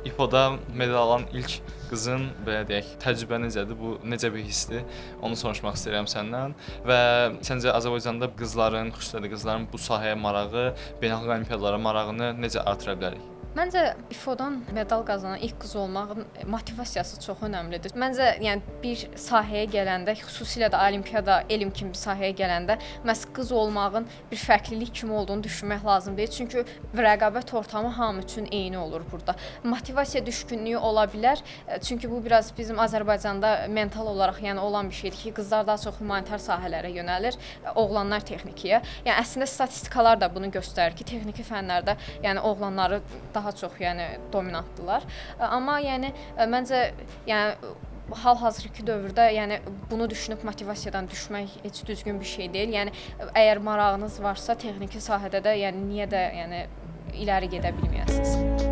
İFO-da medal alan ilk qızın, belə deyək, təcrübə necədir, bu necə bir hissdir, onu soruşmaq istəyirəm səndən və səncə Azərbaycanda qızların, xüsusilə də qızların bu sahəyə marağı, beynəlxalq olimpiadalara marağını necə artıra bilərik? Məncə İFO-dan medal qazanan ilk qız olmağın motivasiyası çox önəmlidir. Məncə, yəni bir sahəyə gələndə, xüsusilə də olimpiyada, elm kimi bir sahəyə gələndə məhz qız olmağın bir fərqlilik kimi olduğunu düşünmək lazım deyil. Çünki rəqabət ortamı hamı üçün eyni olur burada. Motivasiya düşkünlüyü ola bilər. Çünki bu biraz bizim Azərbaycanda mental olaraq yəni olan bir şeydir ki, qızlar daha çox humanitar sahələrə yönəlir, oğlanlar texnikiyə. Yəni əslində statistikalar da bunu göstərir ki, texniki fənlərdə yəni oğlanları daha çox yəni dominantdılar. Amma yəni məncə yəni hal-hazırki dövrdə yəni bunu düşünüb motivasiyadan düşmək heç düzgün bir şey deyil. Yəni əgər marağınız varsa texniki sahədə də yəni niyə də yəni irəli gedə bilməyəsiniz.